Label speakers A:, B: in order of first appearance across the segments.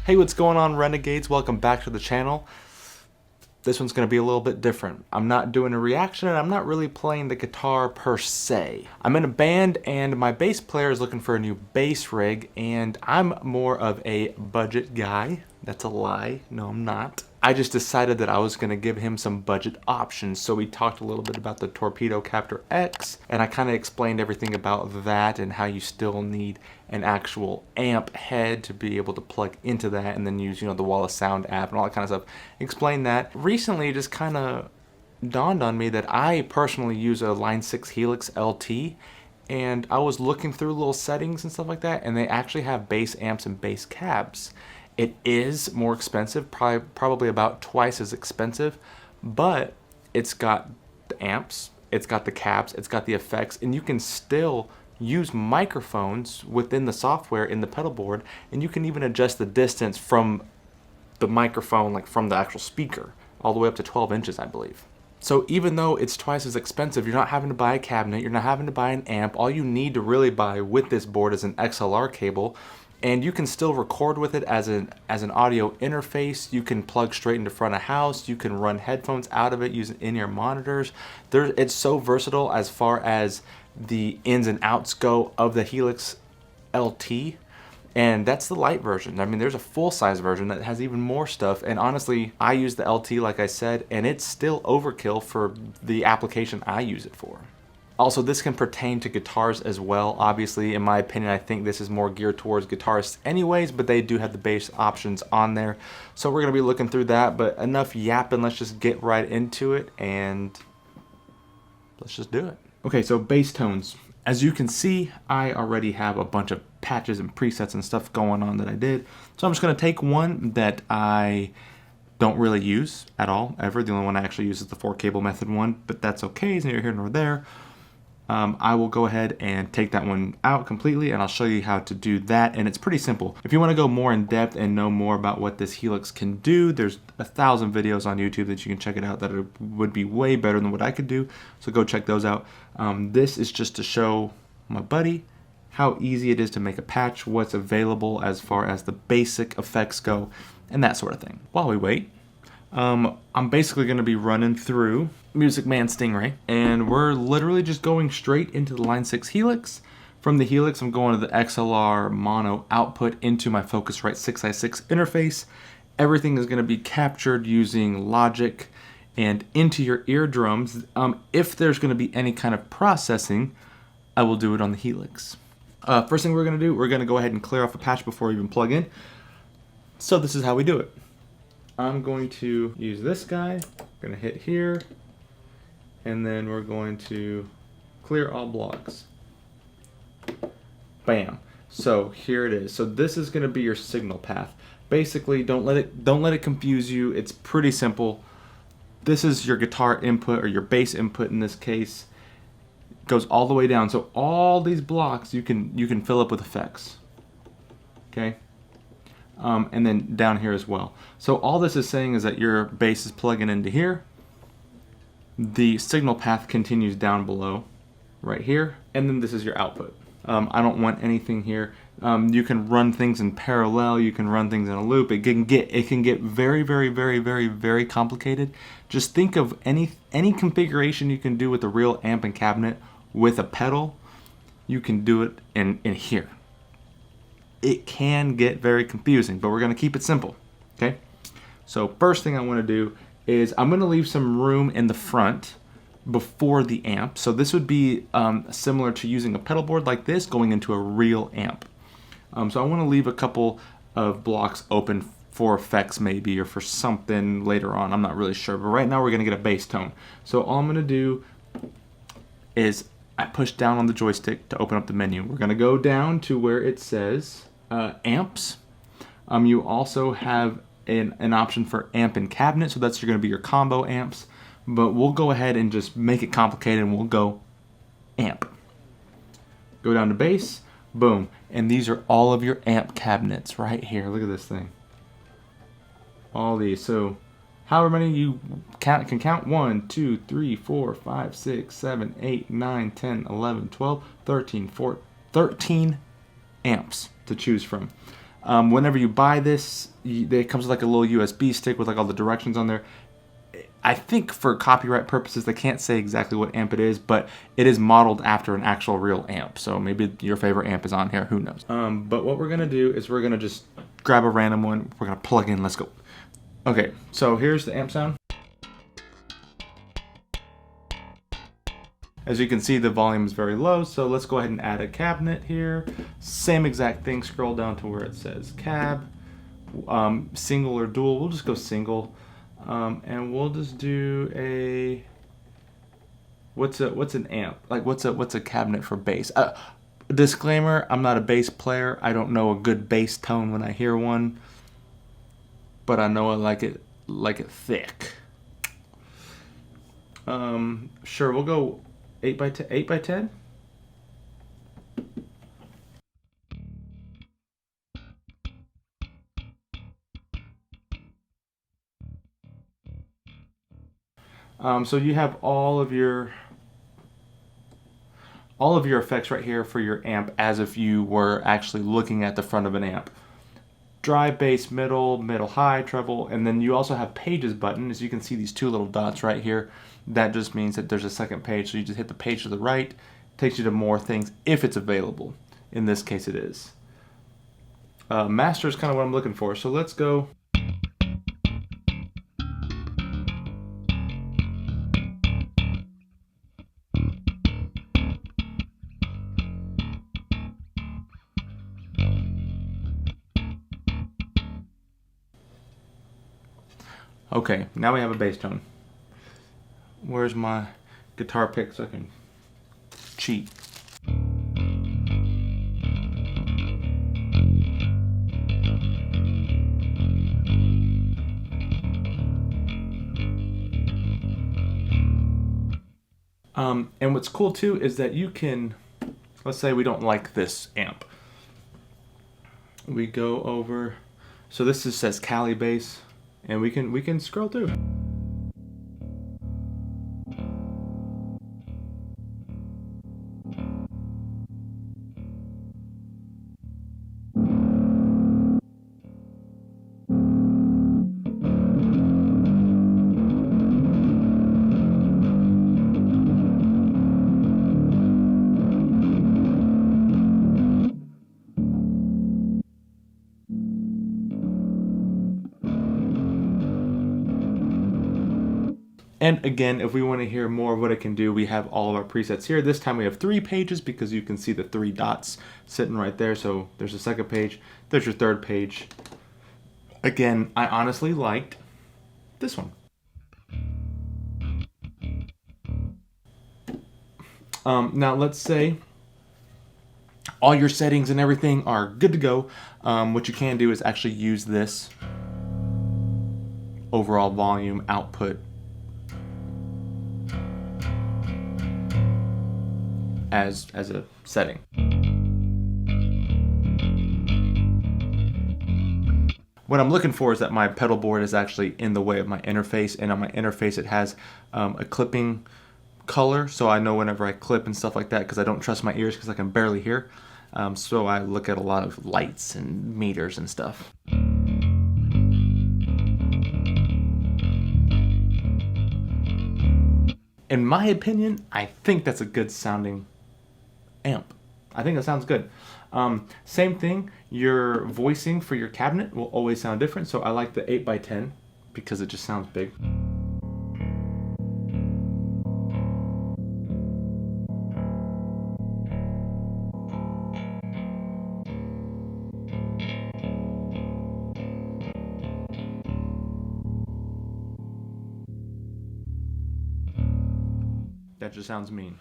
A: Hey, what's going on, Renegades? Welcome back to the channel. This one's going to be a little bit different. I'm not doing a reaction and I'm not really playing the guitar per se. I'm in a band and my bass player is looking for a new bass rig and I'm more of a budget guy. That's a lie. No, I'm not. I just decided that I was going to give him some budget options. So we talked a little bit about the Torpedo Captor X and I kind of explained everything about that and how you still need an actual amp head to be able to plug into that and then use, the Wall of Sound app and all that kind of stuff. Explain that. Recently it just kind of dawned on me that I personally use a Line 6 Helix LT, and I was looking through little settings and stuff like that, and they actually have bass amps and bass cabs. It is more expensive, probably about twice as expensive, but it's got the amps, it's got the cabs, it's got the effects, and you can still use microphones within the software in the pedal board, and you can even adjust the distance from the microphone, like from the actual speaker, all the way up to 12 inches, I believe. So even though it's twice as expensive, you're not having to buy a cabinet, you're not having to buy an amp. All you need to really buy with this board is an XLR cable, and you can still record with it as an audio interface. You can plug straight into front of house. You can run headphones out of it using in-ear monitors. It's so versatile as far as the ins and outs go of the Helix LT. And that's the light version. I mean, there's a full-size version that has even more stuff. And honestly, I use the LT like I said, and it's still overkill for the application I use it for. Also, this can pertain to guitars as well. Obviously, in my opinion, I think this is more geared towards guitarists anyways, but they do have the bass options on there. So we're going to be looking through that, but enough yapping. Let's just get right into it, and let's just do it. Okay, so bass tones. As you can see, I already have a bunch of patches and presets and stuff going on that I did. So I'm just going to take one that I don't really use at all, ever. The only one I actually use is the 4-cable method one, but that's okay. It's neither here nor there. I will go ahead and take that one out completely, and I'll show you how to do that, and it's pretty simple. If you want to go more in depth and know more about what this Helix can do, there's 1,000 videos on YouTube that you can check it out that would be way better than what I could do, so go check those out. This is just to show my buddy how easy it is to make a patch, what's available as far as the basic effects go, and that sort of thing. While we wait, I'm basically going to be running through Music Man Stingray, and we're literally just going straight into the Line 6 Helix. From the Helix, I'm going to the XLR mono output into my Focusrite 6i6 interface. Everything is going to be captured using Logic and into your eardrums. If there's going to be any kind of processing, I will do it on the Helix. First thing we're going to do, we're going to go ahead and clear off a patch before we even plug in. So this is how we do it. I'm going to use this guy, I'm going to hit here, and then we're going to clear all blocks. Bam. So here it is. So this is going to be your signal path. Basically, don't let it confuse you. It's pretty simple. This is your guitar input, or your bass input in this case. It goes all the way down. So all these blocks you can fill up with effects. Okay? And then down here as well. So all this is saying is that your bass is plugging into here. The signal path continues down below, right here, and then this is your output. I don't want anything here. You can run things in parallel. You can run things in a loop. It can get very, very, very, very, very complicated. Just think of any configuration you can do with a real amp and cabinet with a pedal. You can do it in here. It can get very confusing, but we're going to keep it simple, okay? So first thing I want to do is I'm going to leave some room in the front before the amp. So this would be similar to using a pedal board like this going into a real amp. So I want to leave a couple of blocks open for effects maybe, or for something later on. I'm not really sure, but right now we're going to get a bass tone. So all I'm going to do is I push down on the joystick to open up the menu. We're going to go down to where it says amps. You also have an option for amp and cabinet, so that's going to be your combo amps, but we'll go ahead and just make it complicated and we'll go amp. Go down to bass, boom, and these are all of your amp cabinets right here. Look at this thing. All these. So however many you can count, 1, 2, 3, 4, 5, 6, 7, 8, 9, 10, 11, 12, 13, 14, 13 amps to choose from. Whenever you buy this, it comes with like a little USB stick with like all the directions on there. I think for copyright purposes, they can't say exactly what amp it is, but it is modeled after an actual real amp. So maybe your favorite amp is on here, who knows. But what we're gonna do is we're gonna just grab a random one. We're gonna plug in, let's go. Okay, so here's the amp sound. As you can see, the volume is very low, so let's go ahead and add a cabinet here. Same exact thing, scroll down to where it says cab. Single or dual, we'll just go single. And we'll just do a, what's an amp? Like what's a cabinet for bass? Disclaimer, I'm not a bass player. I don't know a good bass tone when I hear one, but I know I like it thick. Sure, we'll go 8 by 10. So you have all of your effects right here for your amp as if you were actually looking at the front of an amp. Dry, bass, middle, high, treble, and then you also have pages button. As you can see, these two little dots right here, that just means that there's a second page. So you just hit the page to the right, takes you to more things if it's available. In this case it is. Master is kind of what I'm looking for, so let's go. Okay, now we have a bass tone. Where's my guitar pick so I can cheat? And what's cool too is that you can, let's say we don't like this amp. We go over, so this just says Cali bass. And we can scroll through. And again, if we want to hear more of what it can do, we have all of our presets here. This time we have 3 pages because you can see the 3 dots sitting right there. So there's a second page, there's your third page. Again, I honestly liked this one. Now let's say all your settings and everything are good to go. What you can do is actually use this overall volume output as a setting. What I'm looking for is that my pedal board is actually in the way of my interface, and on my interface it has a clipping color, so I know whenever I clip and stuff like that, because I don't trust my ears because I can barely hear. So I look at a lot of lights and meters and stuff. In my opinion, I think that's a good sounding amp. I think that sounds good. Same thing, your voicing for your cabinet will always sound different, so I like the 8 by 10 because it just sounds big. That just sounds mean.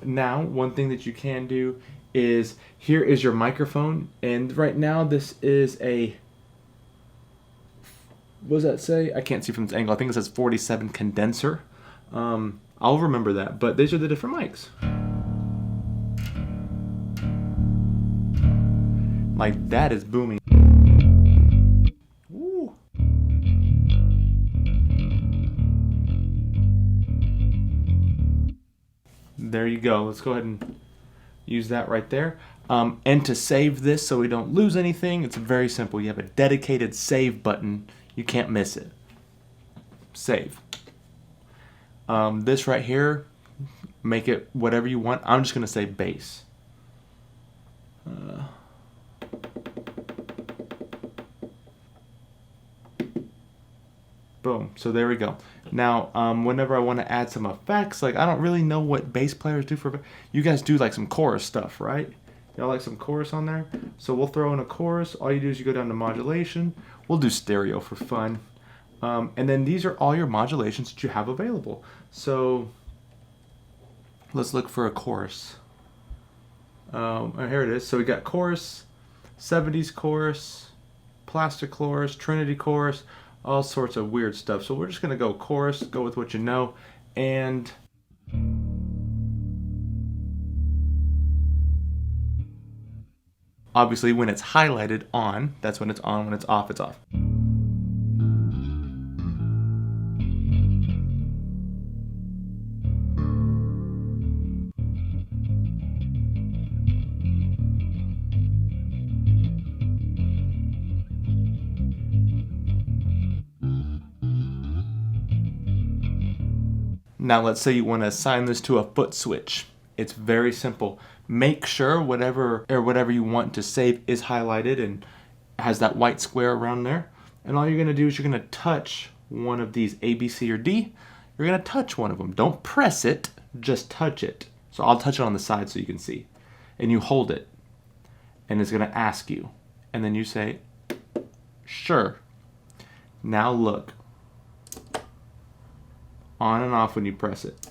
A: Now, one thing that you can do is, here is your microphone, and right now this is a, what does that say? I can't see from this angle. I think it says 47 condenser. I'll remember that, but these are the different mics. Like, that is booming. Woo. you go. Let's go ahead and use that right there. And to save this so we don't lose anything, it's very simple. You have a dedicated save button. You can't miss it. Save. This right here, make it whatever you want. I'm just going to say bass. Boom. So there we go. Now, whenever I want to add some effects, like I don't really know what bass players do for. You guys do like some chorus stuff, right? Y'all like some chorus on there? So we'll throw in a chorus. All you do is you go down to modulation. We'll do stereo for fun. And then these are all your modulations that you have available. So let's look for a chorus. Here it is. So we got chorus, 70s chorus, plastic chorus, Trinity chorus, all sorts of weird stuff. So we're just going to go chorus, go with what you know, and obviously when it's highlighted on, that's when it's on. When it's off, it's off. Now let's say you want to assign this to a foot switch. It's very simple. Make sure whatever you want to save is highlighted and has that white square around there. And all you're going to do is you're going to touch one of these, A, B, C, or D. You're going to touch one of them. Don't press it, just touch it. So I'll touch it on the side so you can see. And you hold it. And it's going to ask you. And then you say, sure. Now look. On and off when you press it.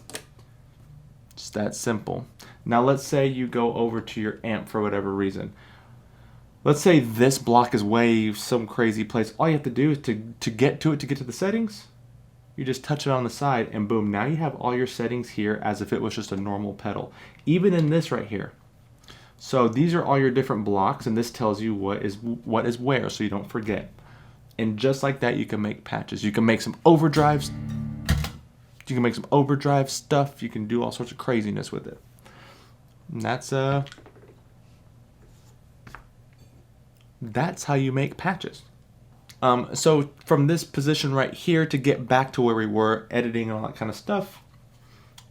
A: Just that simple. Now let's say you go over to your amp for whatever reason. Let's say this block is way some crazy place. All you have to do is to get to it, to get to the settings, you just touch it on the side and boom, now you have all your settings here as if it was just a normal pedal. Even in this right here. So these are all your different blocks and this tells you what is where so you don't forget. And just like that you can make patches. You can make some overdrives. You can make some overdrive stuff. You can do all sorts of craziness with it. And that's how you make patches. So from this position right here to get back to where we were, editing and all that kind of stuff,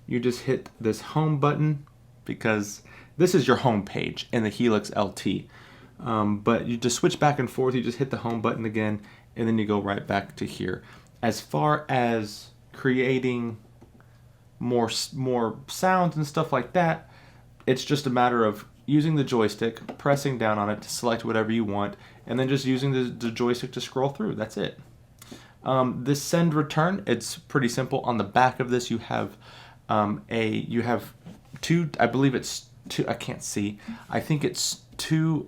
A: you just hit this home button because this is your home page in the Helix LT. But you just switch back and forth. You just hit the home button again, and then you go right back to here. As far as creating more sounds and stuff like that, it's just a matter of using the joystick, pressing down on it to select whatever you want, and then just using the joystick to scroll through. That's it. This send return, it's pretty simple. On the back of this you have two, I believe it's two, I can't see, I think it's two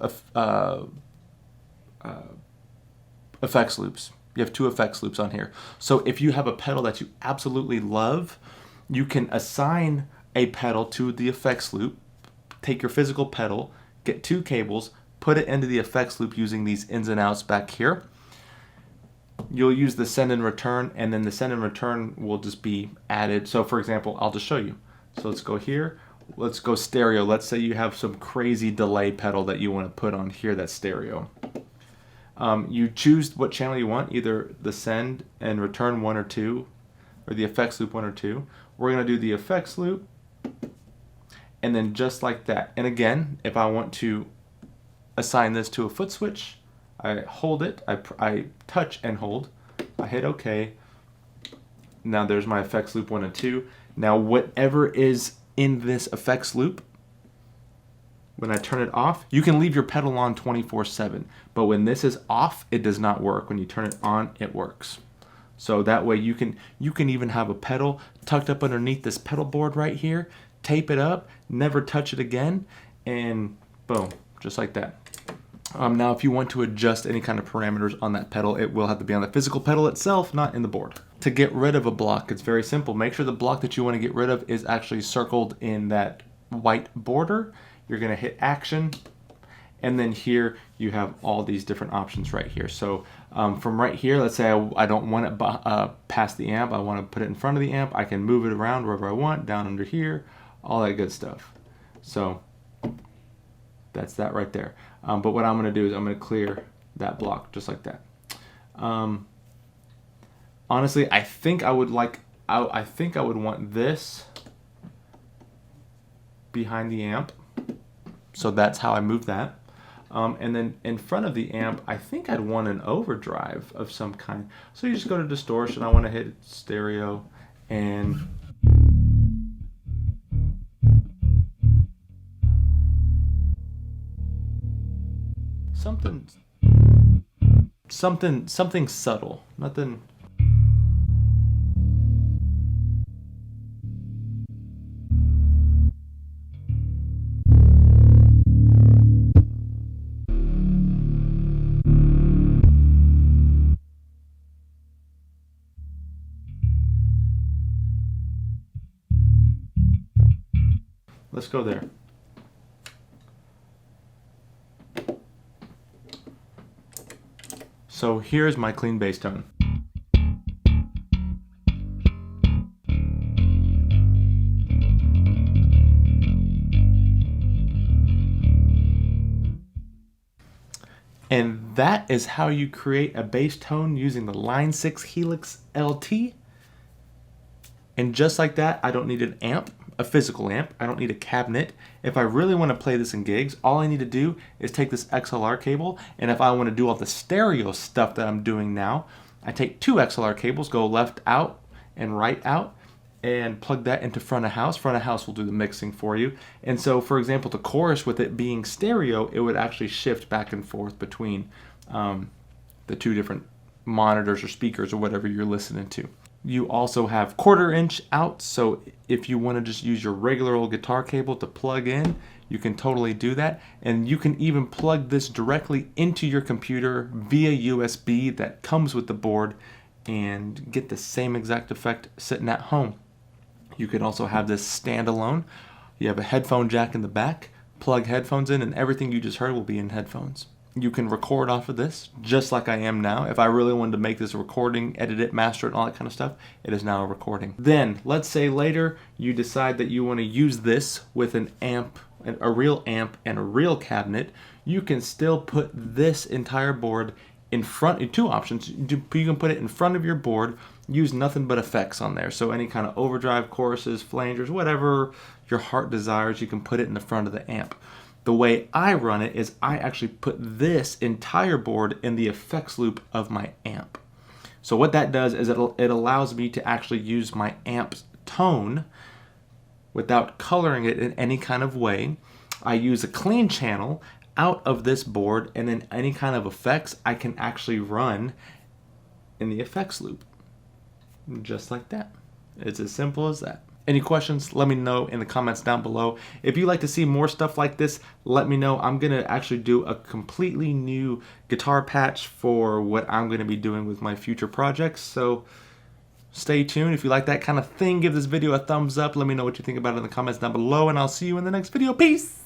A: effects loops. You have two effects loops on here. So if you have a pedal that you absolutely love, you can assign a pedal to the effects loop, take your physical pedal, get two cables, put it into the effects loop using these ins and outs back here. You'll use the send and return, and then the send and return will just be added. So for example, I'll just show you. So let's go here. Let's go stereo. Let's say you have some crazy delay pedal that you want to put on here that's stereo. You choose what channel you want, either the send and return 1 or 2, or the effects loop 1 or 2. We're going to do the effects loop, and then just like that. And again, if I want to assign this to a foot switch, I hold it, I touch and hold, I hit OK. Now there's my effects loop 1 and 2. Now whatever is in this effects loop, when I turn it off, you can leave your pedal on 24/7, but when this is off, it does not work. When you turn it on, it works. So that way you can even have a pedal tucked up underneath this pedal board right here, tape it up, never touch it again, and boom, just like that. Now if you want to adjust any kind of parameters on that pedal, it will have to be on the physical pedal itself, not in the board. To get rid of a block, it's very simple. Make sure the block that you want to get rid of is actually circled in that white border. You're going to hit action, and then here you have all these different options right here. So from right here, let's say I don't want it past the amp, I want to put it in front of the amp. I can move it around wherever I want, down under here, all that good stuff. So that's that right there. But what I'm going to do is I'm going to clear that block just like that. Honestly, I think I would want this behind the amp. So that's how I move that. And then in front of the amp, I think I'd want an overdrive of some kind. So you just go to distortion. I want to hit stereo and something subtle. Nothing. Let's go there. So here's my clean bass tone. And that is how you create a bass tone using the Line 6 Helix LT. And just like that, I don't need an amp, a physical amp. I don't need a cabinet. If I really want to play this in gigs, all I need to do is take this XLR cable, and if I want to do all the stereo stuff that I'm doing now, I take 2 XLR cables, go left out and right out, and plug that into front of house. Front of house will do the mixing for you. And so, for example, the chorus, with it being stereo, it would actually shift back and forth between the 2 different monitors or speakers or whatever you're listening to. You also have 1/4 inch out, so if you want to just use your regular old guitar cable to plug in, you can totally do that. And you can even plug this directly into your computer via USB that comes with the board and get the same exact effect sitting at home. You can also have this standalone. You have a headphone jack in the back, plug headphones in, and everything you just heard will be in headphones. You can record off of this just like I am now. If I really wanted to make this a recording, edit it, master it, and all that kind of stuff, it is now a recording. Then, let's say later you decide that you want to use this with an amp, a real amp and a real cabinet. You can still put this entire board in front. 2 options. You can put it in front of your board, use nothing but effects on there. So any kind of overdrive, choruses, flangers, whatever your heart desires, you can put it in the front of the amp. The way I run it is I actually put this entire board in the effects loop of my amp. So what that does is it allows me to actually use my amp's tone without coloring it in any kind of way. I use a clean channel out of this board, and then any kind of effects I can actually run in the effects loop. Just like that. It's as simple as that. Any questions, let me know in the comments down below. If you'd like to see more stuff like this, let me know. I'm going to actually do a completely new guitar patch for what I'm going to be doing with my future projects. So stay tuned. If you like that kind of thing, give this video a thumbs up. Let me know what you think about it in the comments down below, and I'll see you in the next video. Peace!